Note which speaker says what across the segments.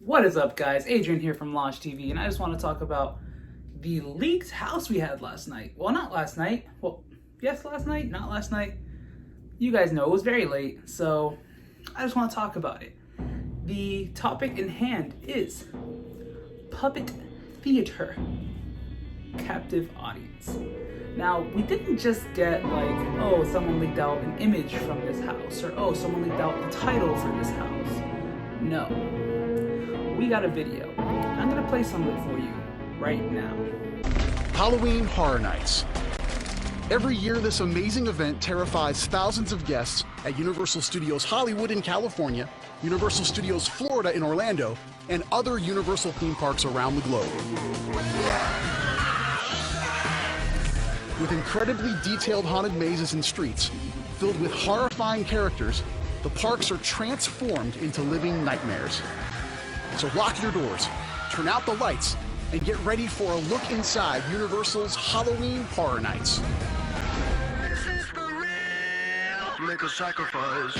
Speaker 1: What is up, guys? Adrian here from Losh TV, and I just want to talk about the leaked house we had last night. Well, not last night. Well, yes, last night, not last night. You guys know it was very late, so I just want to talk about it. The topic in hand is puppet theater, captive audience. Now, we didn't just get like, oh, someone leaked out an image from this house, or oh, someone leaked out the title for this house. No. We got a video. I'm gonna play some of it for you right now.
Speaker 2: Halloween Horror Nights. Every year, this amazing event terrifies thousands of guests at Universal Studios Hollywood in California, Universal Studios Florida in Orlando, and other Universal theme parks around the globe. With incredibly detailed haunted mazes and streets filled with horrifying characters, the parks are transformed into living nightmares. So lock your doors, turn out the lights, and get ready for a look inside Universal's Halloween Horror Nights.
Speaker 3: This is for real. Make a sacrifice.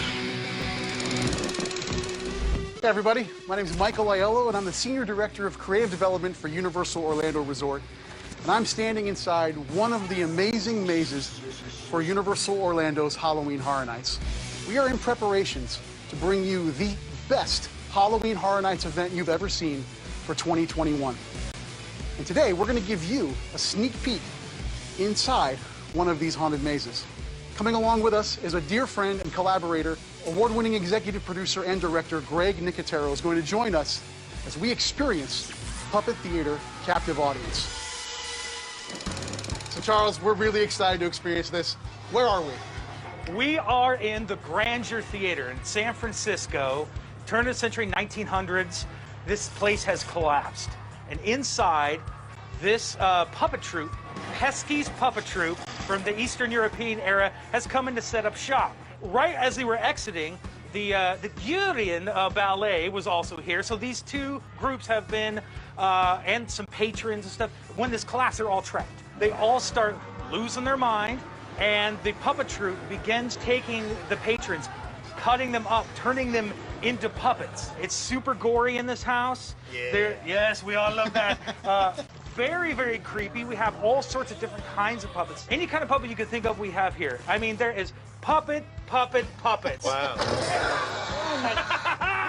Speaker 2: Hey everybody, my name is Michael Aiello, and I'm the Senior Director of Creative Development for Universal Orlando Resort. And I'm standing inside one of the amazing mazes for Universal Orlando's Halloween Horror Nights. We are in preparations to bring you the best Halloween Horror Nights event you've ever seen for 2021. And today we're going to give you a sneak peek inside one of these haunted mazes. Coming along with us is a dear friend and collaborator, award-winning executive producer and director Greg Nicotero is going to join us as we experience puppet theater captive audience. So Charles, we're really excited to experience this. Where are we?
Speaker 4: We are in the Grandeur Theater in San Francisco. Turn of the century 1900s, this place has collapsed. And inside, this puppet troupe, Pesky's puppet troupe from the Eastern European era, has come in to set up shop. Right as they were exiting, the Gurian Ballet was also here. So these two groups have been, and some patrons and stuff. When this collapsed, they're all trapped. They all start losing their mind, and the puppet troupe begins taking the patrons, cutting them up, turning them into puppets. It's super gory in this house.
Speaker 3: Yeah.
Speaker 4: Yes, we all love that. Very, very creepy. We have all sorts of different kinds of puppets. Any kind of puppet you could think of, we have here. I mean, there is puppets.
Speaker 3: Wow.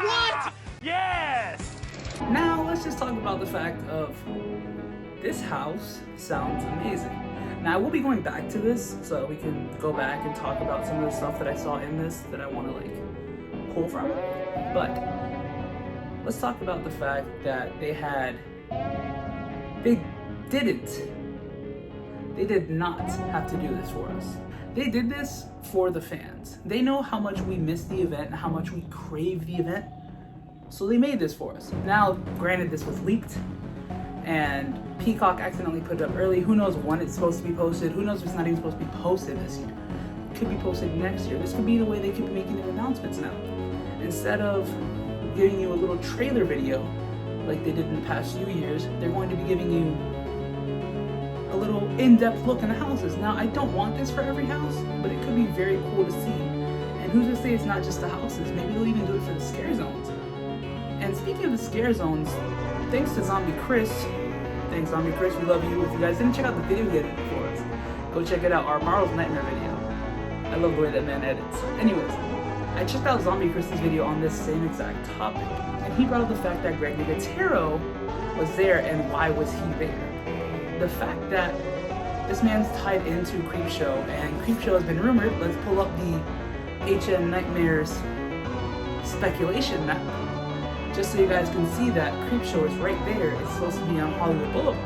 Speaker 4: What? Yes!
Speaker 1: Now, let's just talk about the fact of this house sounds amazing. Now, we'll be going back to this so we can go back and talk about some of the stuff that I saw in this that I want to like pull from. But let's talk about the fact that they did not have to do this for us. They did this for the fans. They know how much we miss the event and how much we crave the event. So they made this for us. Now, granted, this was leaked and Peacock accidentally put it up early. Who knows when it's supposed to be posted? Who knows if it's not even supposed to be posted this year? It could be posted next year. This could be the way they keep making their announcements now. Instead of giving you a little trailer video like they did in the past few years, they're going to be giving you a little in-depth look in the houses. Now, I don't want this for every house, but it could be very cool to see. And who's to say it's not just the houses? Maybe they'll even do it for the scare zones. And speaking of the scare zones, thanks to Zombie Chris. Thanks, Zombie Chris, we love you. If you guys didn't check out the video he edited for us, go check it out, our Marvel's Nightmare video. I love the way that man edits. Anyways, I checked out Zombie Chris's video on this same exact topic, and he brought up the fact that Greg Nicotero was there, and why was he there? The fact that this man's tied into Creepshow, and Creepshow has been rumored. Let's pull up the HHN Nightmares speculation map, just so you guys can see that Creepshow is right there. It's supposed to be on Hollywood Boulevard.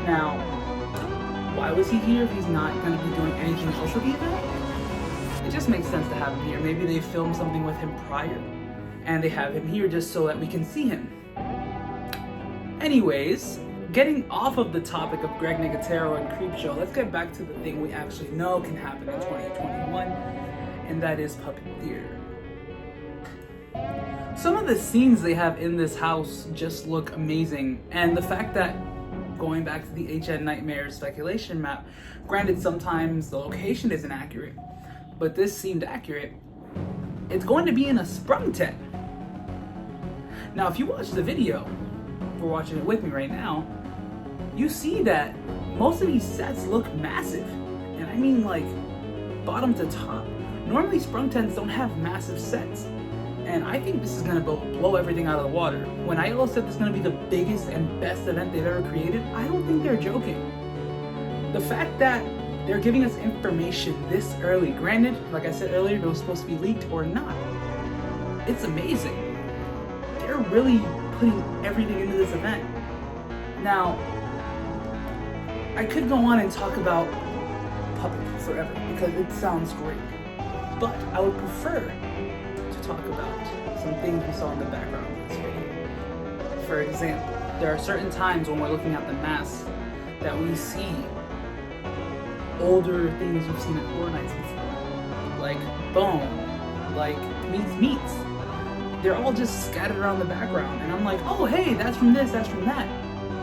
Speaker 1: Now, why was he here if he's not going to be doing anything else with the event? It just makes sense to have him here. Maybe they filmed something with him prior, and they have him here just so that we can see him. Anyways, getting off of the topic of Greg Nicotero and Creepshow, let's get back to the thing we actually know can happen in 2021, and that is puppet theater. Some of the scenes they have in this house just look amazing, and the fact that, going back to the HN Nightmares speculation map, granted sometimes the location isn't accurate, but this seemed accurate. It's going to be in a sprung tent. Now, if you watch the video, we're watching it with me right now, you see that most of these sets look massive. And I mean like bottom to top. Normally sprung tents don't have massive sets. And I think this is gonna blow everything out of the water. When Aiello said this is gonna be the biggest and best event they've ever created, I don't think they're joking. The fact that they're giving us information this early, granted, like I said earlier, it was supposed to be leaked or not, it's amazing. They're really putting everything into this event. Now, I could go on and talk about Puppet forever because it sounds great, but I would prefer to talk about some things we saw in the background of this video. For example, there are certain times when we're looking at the masks that we see older things we've seen at Horror Nights before, like Bone, like Meats. They're all just scattered around the background, and I'm like, oh hey, that's from this, that's from that.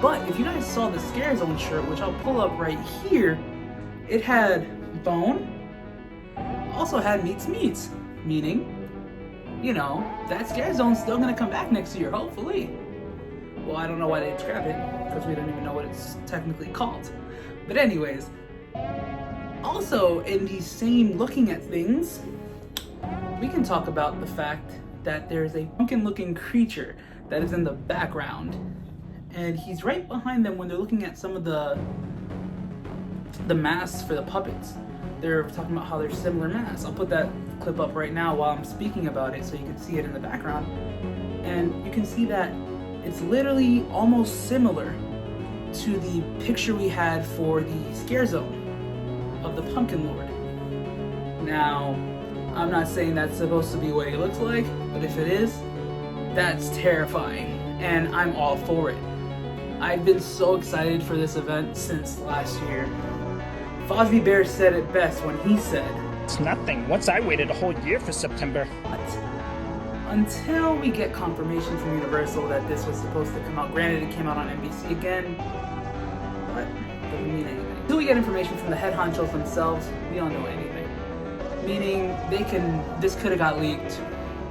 Speaker 1: But if you guys saw the Scare Zone shirt, which I'll pull up right here, it had Bone, also had Meats, meaning, you know, that Scare Zone's still gonna come back next year, hopefully. Well, I don't know why they scrapped it, because we don't even know what it's technically called. But anyways, also in the same looking at things, we can talk about the fact that there's a pumpkin looking creature that is in the background, and he's right behind them when they're looking at some of the masks for the puppets. They're talking about how they're similar masks. I'll put that clip up right now while I'm speaking about it so you can see it in the background, and you can see that it's literally almost similar to the picture we had for the Scare Zone of the Pumpkin Lord. Now, I'm not saying that's supposed to be what he looks like, but if it is, that's terrifying, and I'm all for it. I've been so excited for this event since last year. Fozzie Bear said it best when he said,
Speaker 5: "It's nothing. Once I waited a whole year for September."
Speaker 1: Until we get confirmation from Universal that this was supposed to come out, granted it came out on NBC again, but doesn't mean anything. Until we get information from the head honchos themselves, we don't know anything. Meaning, this could have got leaked,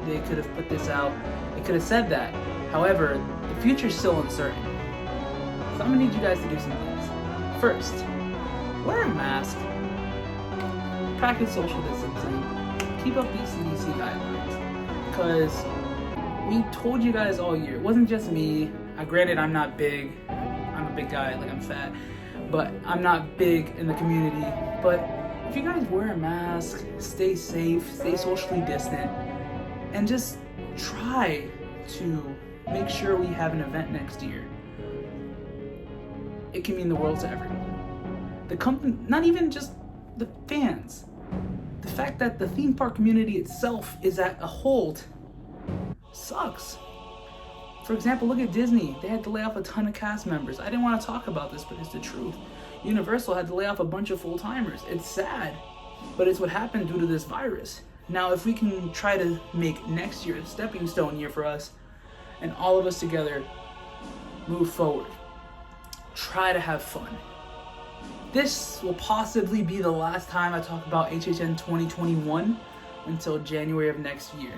Speaker 1: they could have put this out, they could have said that. However, the future's still uncertain. So I'm gonna need you guys to do some things. First, wear a mask, practice social distancing, keep up these CDC guidelines, because we told you guys all year, it wasn't just me. Granted, I'm not big, I'm a big guy, like I'm fat, but I'm not big in the community. But if you guys wear a mask, stay safe, stay socially distant, and just try to make sure we have an event next year, it can mean the world to everyone. The company, not even just the fans. The fact that the theme park community itself is at a hold sucks. For example, look at Disney. They had to lay off a ton of cast members. I didn't want to talk about this, but it's the truth. Universal had to lay off a bunch of full-timers. It's sad, but it's what happened due to this virus. Now, if we can try to make next year a stepping stone year for us, and all of us together move forward, try to have fun. This will possibly be the last time I talk about HHN 2021 until January of next year.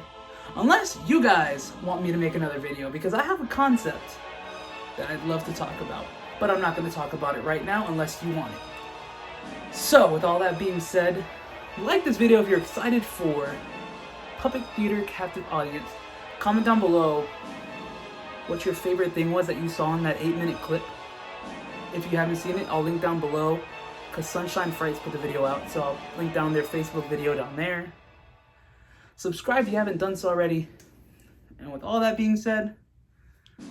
Speaker 1: Unless you guys want me to make another video, because I have a concept that I'd love to talk about, but I'm not going to talk about it right now unless you want it. So, with all that being said, like this video if you're excited for Puppet Theater Captive Audience. Comment down below what your favorite thing was that you saw in that 8-minute clip. If you haven't seen it, I'll link down below, because Sunshine Frights put the video out, so I'll link down their Facebook video down there. Subscribe if you haven't done so already. And with all that being said,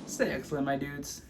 Speaker 1: stay excellent, my dudes.